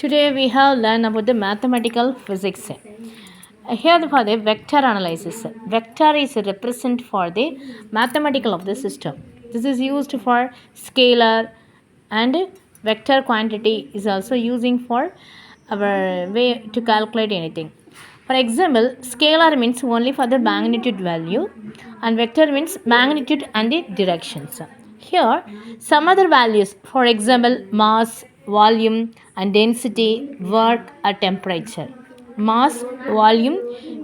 Today we have learned about the mathematical physics. Here for the vector analysis. Vector is a represent for the mathematical of the system. This is used for scalar and vector quantity is also using for our way to calculate anything. For example, scalar means only for the magnitude value and vector means magnitude and the directions. Here, some other values, for example, mass, volume, and density, work, or temperature. Mass, volume,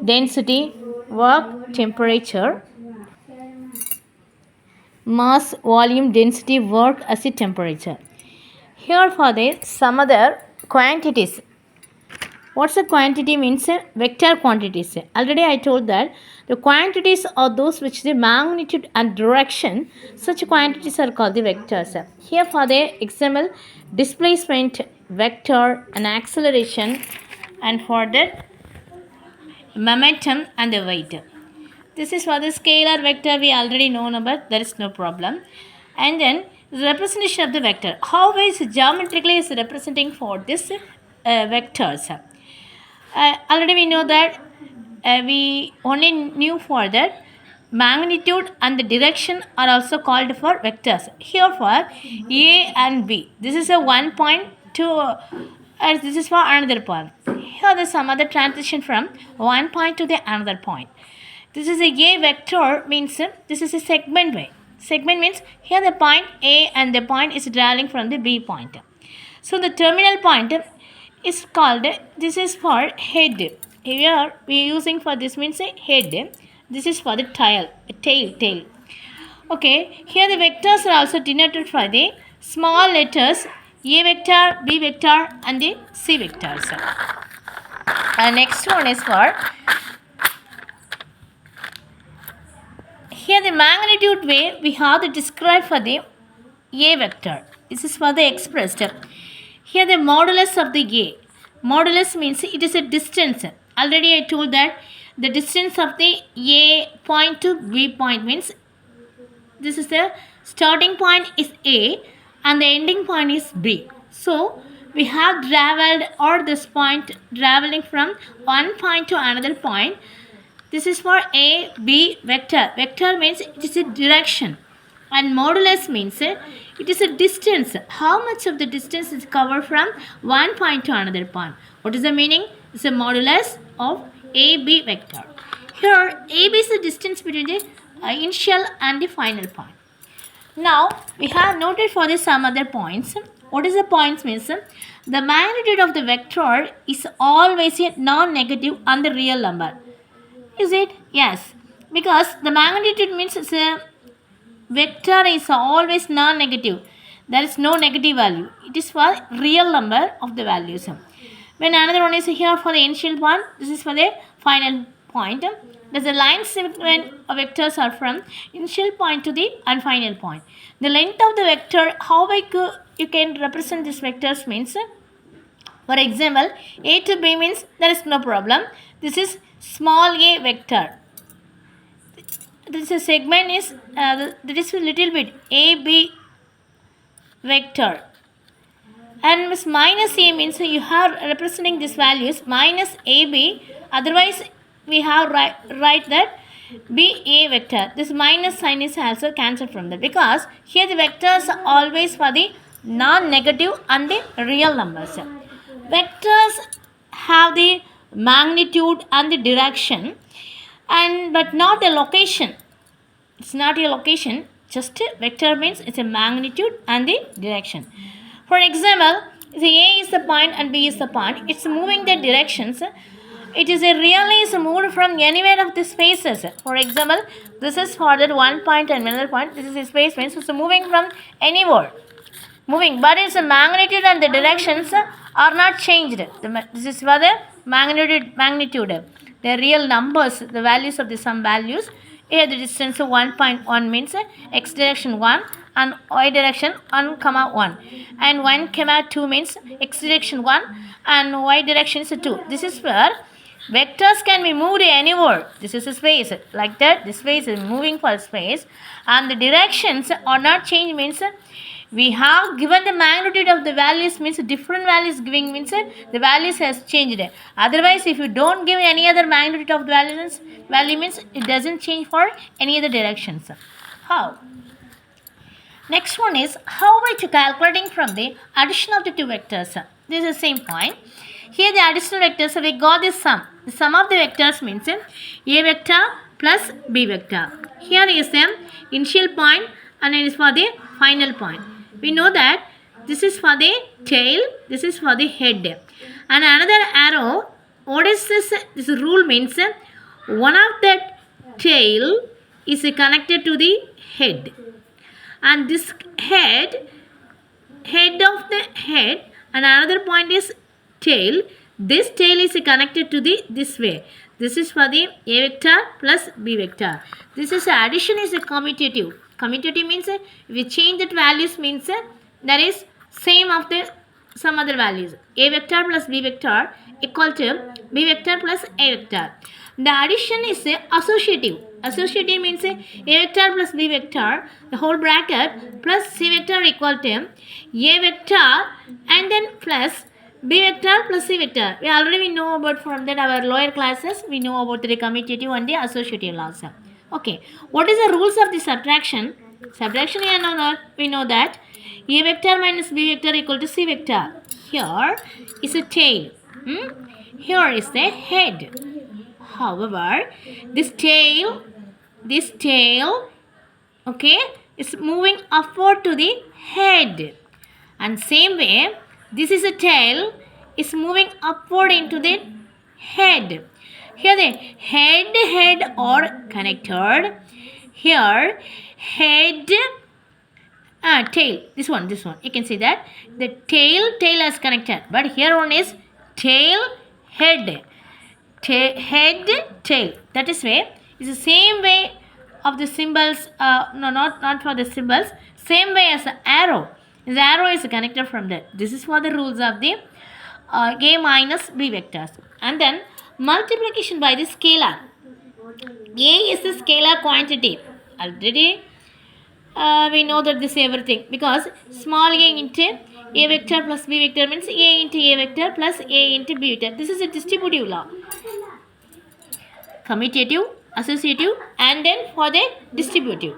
density, work, temperature. Mass, volume, density, work as a temperature. Here for the some other quantities. What's a quantity means? Vector quantities. Already I told that the quantities are those which the magnitude and direction. Such quantities are called the vectors. Here for the example, displacement, vector, and acceleration, and for the momentum and the weight. This is for the scalar vector we already know about. There is no problem. And then the representation of the vector. How is geometrically is representing for this vectors? Already we know that we only knew for that magnitude and the direction are also called for vectors. Here for A and B. This is a 1 point to this is for another point. Here there is some other transition from one point to the another point. This is a vector means this is a segment way. Segment means here the point A and the point is traveling from the B point. So the terminal point is called, this is for head. Here we are using for this means a head. This is for the tail. Okay, here the vectors are also denoted by the small letters A vector, B vector and the C vectors. And next one is for, here the magnitude way we have to describe for the A vector. This is for the expressed. Here the modulus of the A. Modulus means it is a distance. Already I told that the distance of the A point to B point means this is the starting point is A and the ending point is B. So we have traveled or this point traveling from one point to another point. This is for A, B vector. Vector means it is a direction. And modulus means it is a distance. How much of the distance is covered from one point to another point? What is the meaning? It's a modulus of AB vector. Here, AB is the distance between the initial and the final point. Now, we have noted for this some other points. What is the points means? The magnitude of the vector is always a non-negative and the real number. Is it? Yes. Because the magnitude means it's a vector is always non-negative. There is no negative value. It is for real number of the values. When another one is here for the initial point, this is for the final point. There's a line segment of vectors are from initial point to the and final point. The length of the vector, how you can represent this vectors means, for example, A to B means there is no problem. This is small a vector. This is segment is that is a little bit AB vector. And minus A means you have representing these values minus AB. Otherwise, we have write that BA vector. This minus sign is also cancelled from that because here the vectors are always for the non-negative and the real numbers. Vectors have the magnitude and the direction, and but not a location. It's not a location. Just a vector means it's a magnitude and the direction. For example, the A is the point and B is the point. It's moving the directions. It is a really is moved from anywhere of the spaces. For example, this is for that one point and another point. This is a space means it's moving from anywhere. Moving, but its magnitude and the directions are not changed. This is for the magnitude. The real numbers, the values of the some values. Here the distance of 1.1 means x direction 1 and y direction 1, 1. And 1, 2 means x direction 1 and y direction is 2. This is where vectors can be moved anywhere. This is a space. Like that, this space is moving for space. And the directions are not changed means we have given the magnitude of the values means different values giving means the values has changed. Otherwise, if you don't give any other magnitude of the value means it doesn't change for any other directions. How? Next one is how we to calculating from the addition of the two vectors. This is the same point. Here the additional vectors, we got this sum. The sum of the vectors means a vector plus b vector. Here is the initial point and it is for the final point. We know that this is for the tail, this is for the head. And another arrow, what is this? This rule means one of the tail is connected to the head. And this head of the head and another point is tail. This tail is connected to the this way. This is for the a vector plus b vector. This is addition is a commutative. Commutative means if we change that values means that is same of the some other values. A vector plus b vector equal to b vector plus a vector. The addition is associative. Associative means a vector plus b vector, the whole bracket plus c vector equal to a vector and then plus b vector plus c vector. We already know about from that our lower classes. We know about the commutative and the associative laws. Okay, what is the rules of the subtraction? Subtraction we know that a vector minus b vector equal to c vector. Here is a tail. Here is the head. However, this tail, okay, is moving upward to the head. And same way, this is a tail, is moving upward into the head. Here the head are connected. Here, head, tail. This one. You can see that the tail is connected. But here one is tail, head. Head, tail. That is way. It's the same way of the symbols. No, not for the symbols. Same way as the arrow. The arrow is connected from that. This is for the rules of the a minus b vectors. And then multiplication by the scalar. A is the scalar quantity. Already we know that this everything because small a into a vector plus b vector means a into a vector plus a into b vector. This is a distributive law. Commutative, associative and then for the distributive.